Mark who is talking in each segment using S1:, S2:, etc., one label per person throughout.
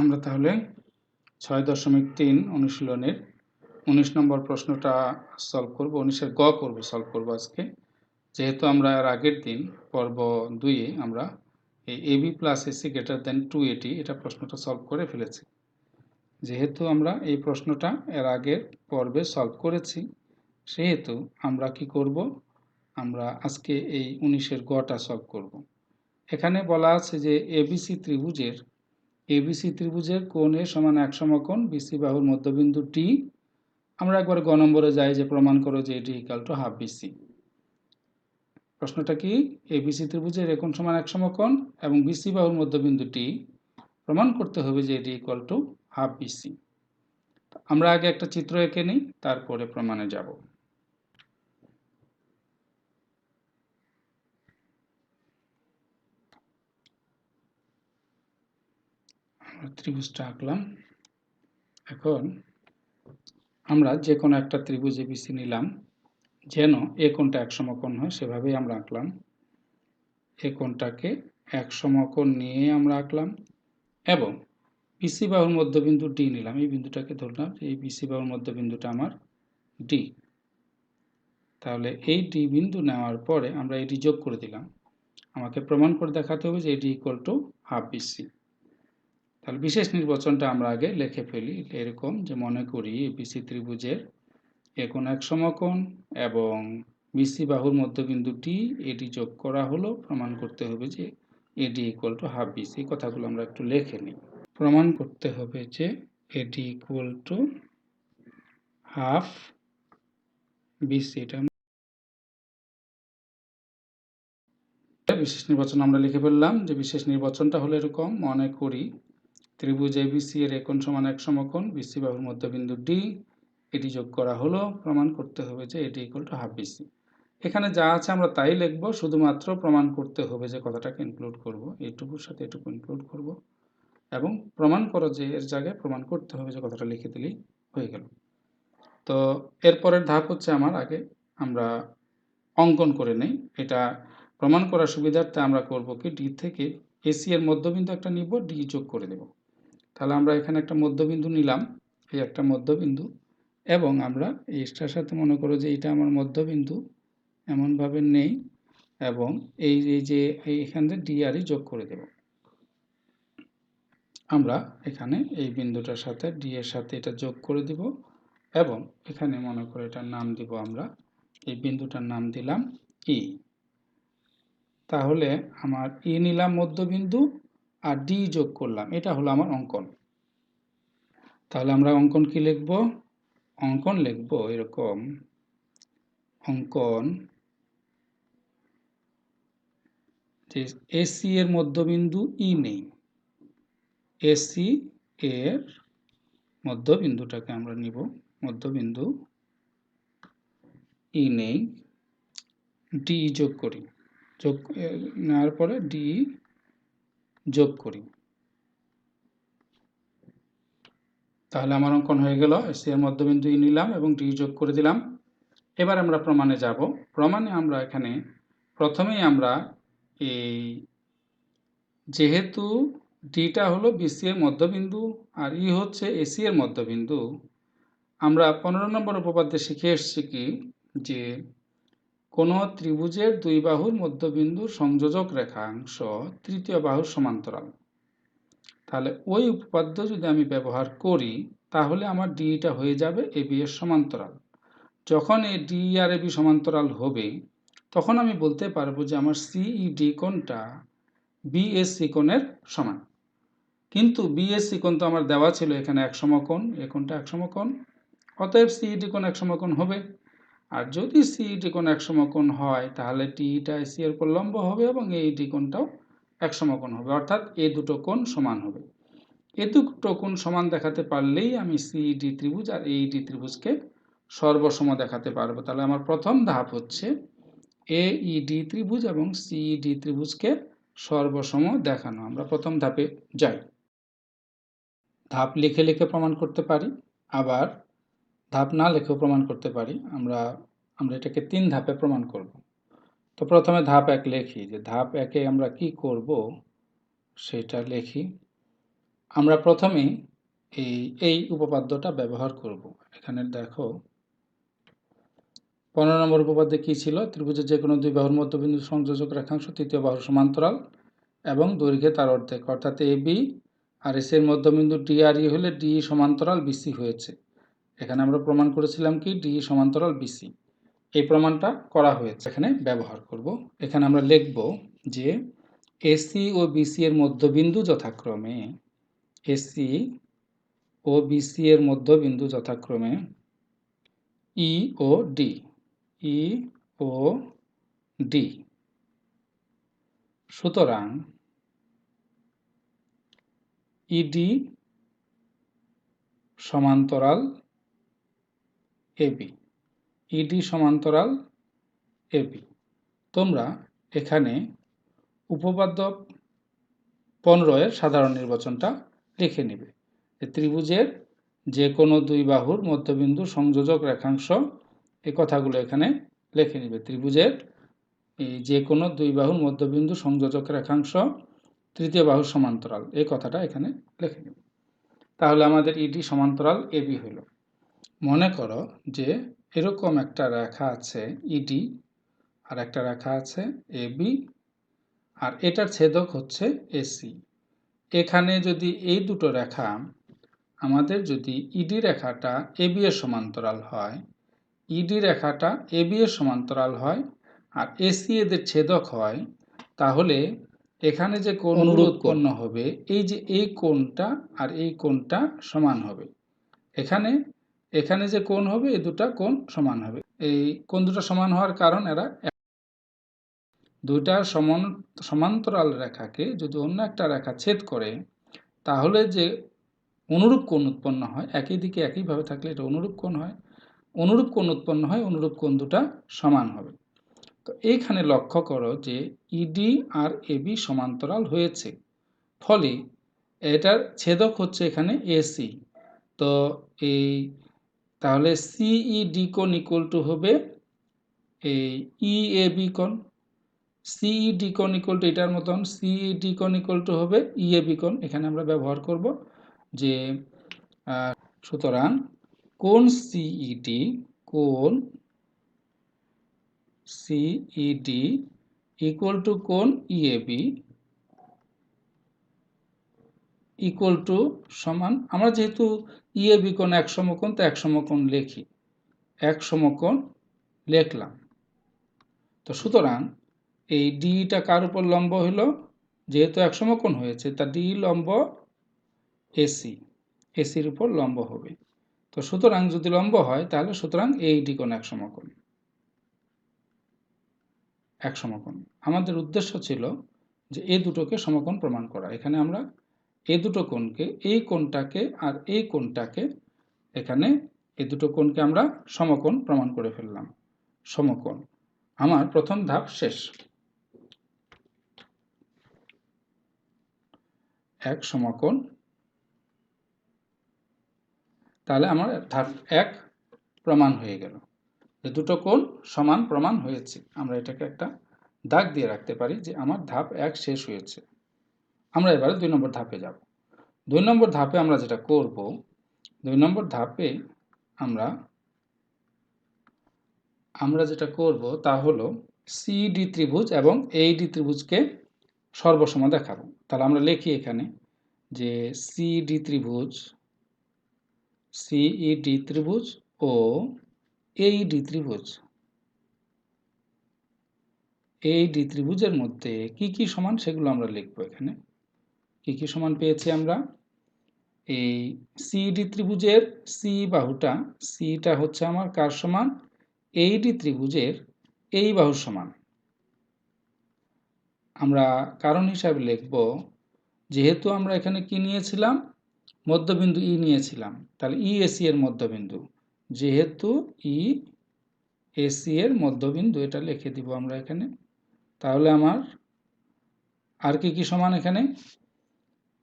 S1: আমরা তাহলে 6.3 অনুশীলনের 19 নম্বর প্রশ্নটা সলভ করব। 19-এর গ সলভ করব আজকে। যেহেতু আমরা এর আগের দিন পর্ব 2-এ আমরা এই AB plus AC greater than 280 এটা প্রশ্নটা সলভ করে ফেলেছি। যেহেতু আমরা এই প্রশ্নটা এর আগের পর্বে সলভ করেছি, সেহেতু আমরা কি করব, আমরা আজকে এই 19-এর গটা সলভ করব। এখানে বলা আছে যে ABC ত্রিভুজের কোণ A সমান 1 সমকোণ BC বাহুর মধ্যবিন্দু D। আমরা একবার গ নম্বরে যাই যে প্রমাণ করো যে এটি ইকুয়াল টু হাফ BC। প্রশ্নটা কি, ABC ত্রিভুজের কোণ সমান 1 সমকোণ এবং BC বাহুর মধ্যবিন্দু D প্রমাণ করতে হবে যে এটি ইকুয়াল টু হাফ BC। আমরা আগে একটা চিত্র এঁকে নিই, তারপরে প্রমাণে যাব। ত্রিভুজটা আঁকলাম। এখন আমরা যে কোনো একটা ত্রিভুজ ABC নিলাম, যেন এ কোণটা 1 সমকোণ হয় সেভাবেই আমরা আঁকলাম। এ কোণটাকে 1 সমকোণ নিয়ে আমরা আঁকলাম এবং BC বাহুর মধ্যবিন্দু D নিলাম। এই বিন্দুটাকে ধরলাম যে এই BC বাহুর মধ্যবিন্দুটা আমার D। তাহলে এই D বিন্দু নেওয়ার পরে আমরা এটি যোগ করে দিলাম। আমাকে প্রমাণ করে দেখাতে হবে যে এটি ইকুয়াল টু হাফ BC। তাহলে বিশেষ নির্বাচনটা আমরা আগে লিখে ফেলি এরকম, যে মনে করি ABC ত্রিভুজের কোণ 1 সমকোণ এবং BC বাহুর মধ্যবিন্দু D এটি যোগ করা হলো। প্রমাণ করতে হবে যে এডি ইকুয়াল টু হাফ BC। কথাগুলো আমরা একটু লিখে নিই। প্রমাণ করতে হবে যে এডি ইকুয়াল টু হাফ BC। এটা বিশেষ নির্বাচন আমরা লিখে ফেললাম, যে বিশেষ নির্বাচনটা হলো এরকম, মনে করি ত্রিভুজ ABC এর কোণ সমান 1 সমকোণ BC বাহুর মধ্যবিন্দু D এটি যোগ করা হলো। প্রমাণ করতে হবে যে এটি ইকুয়াল টু হাফ BC। এখানে যা আছে আমরা তাই লিখব, শুধুমাত্র প্রমাণ করতে হবে যে কথাটাকে ইনক্লুড করব, এইটুকুর সাথে এটুকু ইনক্লুড করব এবং প্রমাণ করো যে এর জায়গায় প্রমাণ করতে হবে যে কথাটা লিখে দিলেই হয়ে গেল। তো এরপরের ধাপ হচ্ছে আমার আগে আমরা অঙ্কন করে নেই। এটা প্রমাণ করার সুবিধার্থে আমরা করব কি, D থেকে AC এর মধ্যবিন্দু একটা নিব, D যোগ করে দেব। তাহলে আমরা এখানে একটা মধ্যবিন্দু নিলাম, এই একটা মধ্যবিন্দু, এবং আমরা এইটার সাথে মনে করো যে এটা আমার মধ্যবিন্দু এমনভাবে নেই এবং এই যে এইখান থেকে ডি আর যোগ করে দেব। আমরা এখানে এই বিন্দুটার সাথে ডি এর সাথে এটা যোগ করে দিব এবং এখানে মনে করে এটার নাম দিব, আমরা এই বিন্দুটার নাম দিলাম ই। তাহলে আমার ই নিলাম মধ্যবিন্দু আর ডি যোগ করলাম, এটা হলো আমার অঙ্কন। তাহলে আমরা অঙ্কন কি লিখব, অঙ্কন লিখব এরকম, অঙ্কন যে এসি এর মধ্যবিন্দু ই নেই, এসি এর মধ্যবিন্দুটাকে আমরা নিব, মধ্যবিন্দু ই নেই, ডি যোগ করি, যোগ নেওয়ার পরে ডি যোগ করি। তাহলে আমার অঙ্কন হয়ে গেল, এসি এর মধ্যবিন্দু ই নিলাম এবং ডি যোগ করে দিলাম। এবার আমরা প্রমাণে যাব। প্রমাণে আমরা এখানে প্রথমেই আমরা এই যেহেতু ডিটা হলো বিসি এর মধ্যবিন্দু আর ই হচ্ছে এসি এর মধ্যবিন্দু, আমরা 15 নম্বর উপপাদ্যে শিখে এসেছি কি, যে কোনো ত্রিভুজের দুই বাহুর মধ্যবিন্দুর সংযোজক রেখাংশ তৃতীয় বাহুর সমান্তরাল। তাহলে ওই উপপাদ্য যদি আমি ব্যবহার করি তাহলে আমার ডিটা হয়ে যাবে এবি এর সমান্তরাল। যখন এই ডি আর এবি সমান্তরাল হবে তখন আমি বলতে পারবো যে আমার সিইডি কোণটা বিএসসি কোণের সমান। কিন্তু বিএসসি কোণ তো আমার দেওয়া ছিল এখানে 1 সমকোণ, এই কোণটা 1 সমকোণ, অতএব সিইডি কোণ 1 সমকোণ হবে। আর যদি সিইডি কোণ 1 সমকোণ হয় তাহলে টিটা এসি এর উপর লম্ব হবে এবং এই ডি কোণটাও 1 সমকোণ হবে, অর্থাৎ এই দুটো কোণ সমান হবে। এই দুটো কোণ সমান দেখাতে পারলেই আমি সিইডি ত্রিভুজ আর এইডি ত্রিভুজকে সর্বসম দেখাতে পারবো। তাহলে আমার প্রথম ধাপ হচ্ছে এইডি ত্রিভুজ এবং সিইডি ত্রিভুজকে সর্বসম দেখানো। আমরা প্রথম ধাপে যাই। ধাপ লিখে লিখে প্রমাণ করতে পারি, আবার ধাপ না লিখেও প্রমাণ করতে পারি। আমরা এটাকে 3 ধাপে প্রমাণ করব। তো প্রথমে ধাপ 1 লিখি, যে ধাপ 1-এ আমরা কি করব সেটা লিখি। আমরা প্রথমে এই উপপাদ্যটা ব্যবহার করব। এখানে দেখো 15 নম্বর উপপাদ্যে কী ছিল? ত্রিভুজের যে কোনো দুই বাহুর মধ্যবিন্দু সংযোজক রেখাংশ তৃতীয় বাহুর সমান্তরাল এবং দৈর্ঘ্যে তার অর্ধেক, অর্থাৎ AB আর AC এর মধ্যবিন্দু D আর E হলে DE সমান্তরাল BC হয়েছে। এখানে আমরা প্রমাণ করেছিলাম কি DE সমান্তরাল BC। এই প্রমাণটা করা হয়েছে, এখানে ব্যবহার করব। এখানে আমরা লিখব যে AC ও BC এর মধ্যবিন্দু যথাক্রমে AC ও BC এর মধ্যবিন্দু যথাক্রমে E ও D, E ও D। সুতরাং ED সমান্তরাল AB, ED সমান্তরাল AB। তোমরা এখানে উপপাদ্য 15 এর সাধারণ নির্বাচনটা লিখে নেবে। ত্রিভুজের যে কোনো দুই বাহুর মধ্যবিন্দু সংযোজক রেখাংশ, এই কথাগুলো এখানে লিখে নেবে। ত্রিভুজের যে কোনো দুই বাহুর মধ্যবিন্দু সংযোজক রেখাংশ তৃতীয় বাহুর সমান্তরাল, এই কথাটা এখানে লিখে নেবে। তাহলে আমাদের ইডি সমান্তরাল এবি হইল। মনে করো যে এরকম একটা রেখা আছে ইডি আর একটা রেখা আছে এবি আর এটার ছেদক হচ্ছে এসি। এখানে যদি এই দুটো রেখা আমাদের যদি ইডি রেখাটা এবি এর সমান্তরাল হয়, ইডি রেখাটা এবি এর সমান্তরাল হয় আর এসি এদের ছেদক হয়, তাহলে এখানে যে কোণগুলো উৎপন্ন হবে এই যে এই কোণটা আর এই কোণটা সমান হবে। এখানে যে কোণ হবে এই দুটা কোণ সমান হবে। এই কোণ দুটো সমান হওয়ার কারণ এরা দুইটা সমান্তরাল রেখাকে যদি অন্য একটা রেখা ছেদ করে তাহলে যে অনুরূপ কোণ উৎপন্ন হয়, একই দিকে একইভাবে থাকলে এটা অনুরূপ কোণ হয়, অনুরূপ কোণ উৎপন্ন হয়, অনুরূপ কোণ দুটা সমান হবে। তো এইখানে লক্ষ্য করো যে ইডি আর এবি সমান্তরাল হয়েছে, ফলে এটার ছেদক হচ্ছে এখানে এসি। তো এই তাহলে সিইডি কোণ ইকুয়াল টু হবে এই ইএবি কোণ, সিইডি কোণ ইকুয়াল টু এটার মতন সিইডি কোণ ইকুয়াল টু হবে ইএবি কোণ। এখানে আমরা ব্যবহার করব যে সুতরাং কোণ সিইডি ইকুয়াল টু কোণ ইএবি ইকুয়াল টু সমান, আমরা যেহেতু ইএবি কোণ এক সমকোণ তো এক সমকোণ লিখি, এক সমকোণ লিখলাম। তো সুতরাং এই ডিটা কার উপর লম্ব হলো? যেহেতু এক সমকোণ হয়েছে তা ডি লম্ব এসির উপর লম্ব হবে। তো সুতরাং যদি লম্ব হয় তাহলে সুতরাং এই ডি কোণ এক সমকোণ। আমাদের উদ্দেশ্য ছিল যে এই দুটোকে সমকোণ প্রমাণ করা। এখানে আমরা এই দুটো কোণকে, এই কোণটাকে আর এই কোণটাকে, এখানে এই দুটো কোণকে আমরা সমকোণ প্রমাণ করে ফেললাম। সমকোণ আমার প্রথম ধাপ শেষ। এক সমকোণ, তাহলে আমার ধাপ 1 প্রমাণ হয়ে গেল যে দুটো কোণ সমান প্রমাণ হয়েছে। আমরা এটাকে একটা দাগ দিয়ে রাখতে পারি যে আমার ধাপ 1 শেষ হয়েছে। আমরা এবারে 2 নম্বর ধাপে যাব। 2 নম্বর ধাপে আমরা যেটা করব, 2 নম্বর ধাপে আমরা যেটা করব তা হলো সিডি ত্রিভুজ এবং এইডি ত্রিভুজকে সর্বসম দেখাবো। তাহলে আমরা লিখি এখানে যে সিডি ত্রিভুজ ও এইডি ত্রিভুজের মধ্যে কি কি সমান সেগুলো আমরা লিখব। এখানে কি কি সমান পেয়েছি আমরা? এই সিডি ত্রিভুজের সি বাহুটা, সিটা হচ্ছে আমার কার সমান? এইডি ত্রিভুজের এই বাহুর সমান। আমরা কারণ হিসাবে লিখব যেহেতু আমরা এখানে কি নিয়েছিলাম? মধ্যবিন্দু ই নিয়েছিলাম, তাহলে ই এসি এর মধ্যবিন্দু, যেহেতু ই এসি এর মধ্যবিন্দু, এটা লিখে দিব আমরা এখানে। তাহলে আমার আর কি কি সমান? এখানে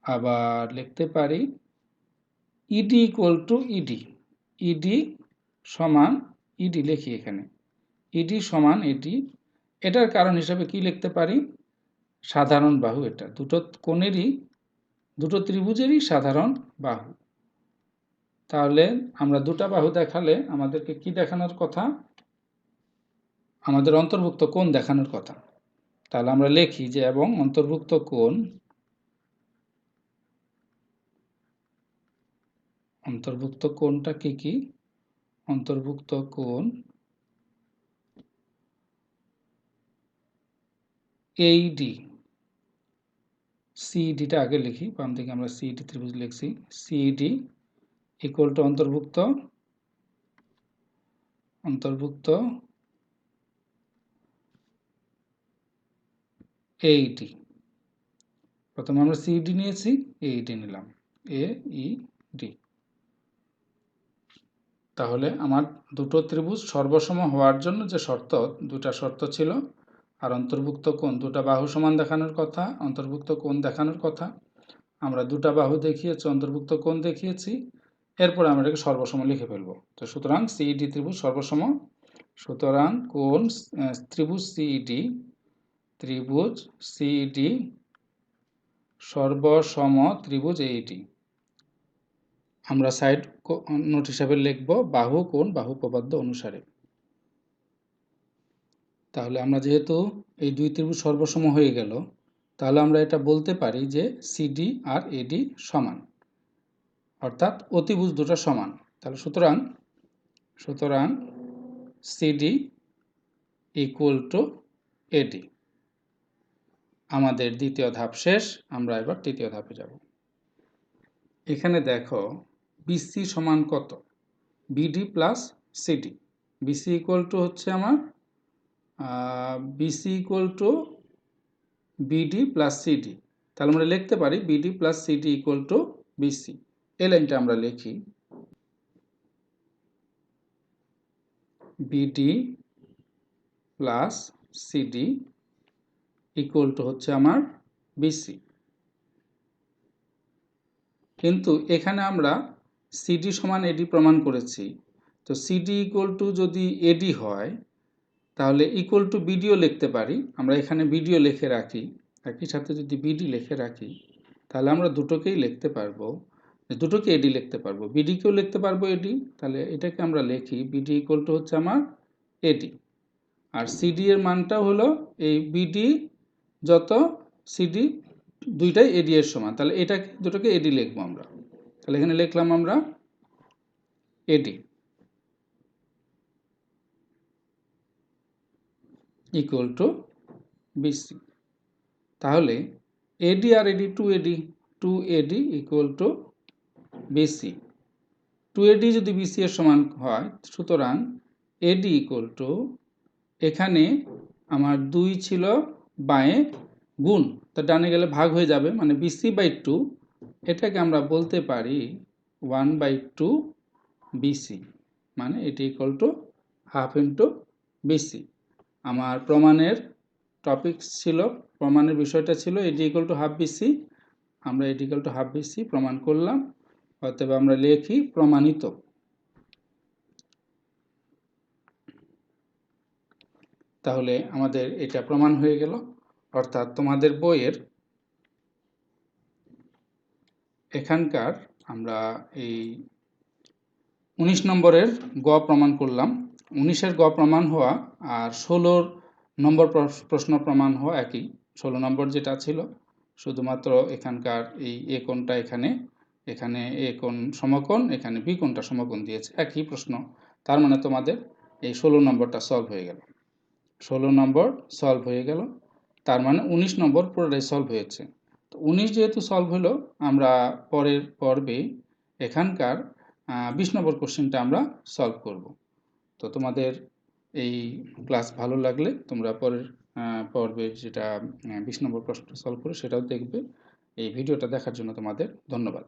S1: আবার লিখতে পারি ইডি ইকুয়াল টু ইডি সমান ইডি লিখি এখানে, ইডি সমান এটি। এটার কারণ হিসাবে কি লিখতে পারি? সাধারণ বাহু, এটা দুটো কোণেরই দুটো ত্রিভুজেরই সাধারণ বাহু। তাহলে আমরা দুটো বাহু দেখালে আমাদেরকে কি দেখানোর কথা? আমাদের অন্তর্ভুক্ত কোণ দেখানোর কথা। তাহলে আমরা লিখি যে এবং অন্তর্ভুক্ত কোণটা কি? অন্তর্ভুক্ত কোণ এইডি, সিডিটা আগে লিখি, বাম দিকে আমরা সিডি ত্রিভুজ লিখছি, সিডি ইকুয়াল টু অন্তর্ভুক্ত এইডি। প্রথমে আমরা সিডি নিয়েছি, এইডি নিলাম, AED। তাহলে আমার দুটো ত্রিভুজ সর্বসম হওয়ার জন্য যে দুটা শর্ত ছিল, আর অন্তর্ভুক্ত কোণ দুটা বাহু সমান দেখানোর কথা, অন্তর্ভুক্ত কোণ দেখানোর কথা। আমরা দুটা বাহু দেখিয়েছি, অন্তর্ভুক্ত কোণ দেখিয়েছি, এরপর আমরা এটাকে সর্বসম লিখে ফেলবো। তো সুতরাং সিইডি ত্রিভুজ সর্বসম, সুতরাং কোণ ত্রিভুজ সিইডি সর্বসম ত্রিভুজ এইডি। আমরা সাইড নোট হিসাবে লিখব বাহু কোণ বাহু উপপাদ্য অনুসারে। তাহলে আমরা যেহেতু এই দুই ত্রিভুজ সর্বসম হয়ে গেল, তাহলে আমরা এটা বলতে পারি যে সিডি আর এডি সমান, অর্থাৎ অতিভুজ দুটো সমান। তাহলে সুতরাং সিডি ইকুয়াল টু এডি। আমাদের দ্বিতীয় ধাপ শেষ, আমরা এবার তৃতীয় ধাপে যাব। এখানে দেখো বিসি সমান কত? BD plus CD. BC equal to হচ্ছে আমার BC equal to BD plus CD. তাহলে আমরা লিখতে পারি BD plus CD equal to BC. এই লাইনটা আমরা লিখি, BD plus CD equal to হচ্ছে আমার বিসি। কিন্তু এখানে আমরা সিডি সমান এডি প্রমাণ করেছি, তো সিডি ইকুয়াল টু যদি এডি হয় তাহলে ইকুয়াল টু বিডিও লিখতে পারি। আমরা এখানে বিডিও লিখে রাখি, একই সাথে যদি বিডি লিখে রাখি তাহলে আমরা দুটোকেই লিখতে পারবো, দুটোকে এডি লিখতে পারবো, বিডিকেও লিখতে পারবো এডি। তাহলে এটাকে আমরা লিখি বিডি ইকুয়াল টু হচ্ছে আমার এডি, আর সিডি এর মানটা হলো এই বিডি যত সিডি দুইটাই এডি এর সমান। তাহলে এটাকে দুটোকে এডি লিখবো আমরা। তাহলে এখানে লিখলাম আমরা এডি ইকুয়াল টু বিসি। তাহলে এডি আর AD two AD equal to BC. Two AD যদি বিসি এর সমান হয়, সুতরাং এডি ইকুয়াল টু, এখানে আমার 2 ছিল বাঁয়ে গুণ, তা ডানে গেলে ভাগ হয়ে যাবে, মানে বিসি বাই 2, এটাকে আমরা বলতে পারি 1/2 বিসি, মানে এটি equal to half into BC. আমার প্রমাণের প্রমাণের বিষয়টা ছিল AD equal to half BC. আমরা AD equal to half BC প্রমাণ করলাম, অতএব আমরা লিখি প্রমাণিত। তাহলে আমাদের এটা প্রমাণ হয়ে গেল, অর্থাৎ তোমাদের বইয়ের এখানকার আমরা এই 19 নম্বরের গ প্রমাণ করলাম। 19-এর গ প্রমাণ হওয়া আর 16 নম্বর প্রশ্ন প্রমাণ হওয়া একই। 16 নম্বর যেটা ছিল, শুধুমাত্র এখানকার এই এ কোণটা এখানে এ কোণ সমকোণ, এখানে বি কোণটা সমকোণ দিয়েছে, একই প্রশ্ন। তার মানে তোমাদের এই 16 নম্বরটা সলভ হয়ে গেল। 16 নম্বর সলভ হয়ে গেল, তার মানে 19 নম্বর পুরোটাই সলভ হয়েছে। তো 19 যেহেতু সলভ হলো, আমরা পরের পর্বে এখানকার 20 নম্বর কোশ্চেনটা আমরা সলভ করব। তো তোমাদের এই ক্লাস ভালো লাগলে তোমরা পরের পর্বে যেটা 20 নম্বর প্রশ্ন সলভ করে সেটাও দেখবে। এই ভিডিওটা দেখার জন্য তোমাদের ধন্যবাদ।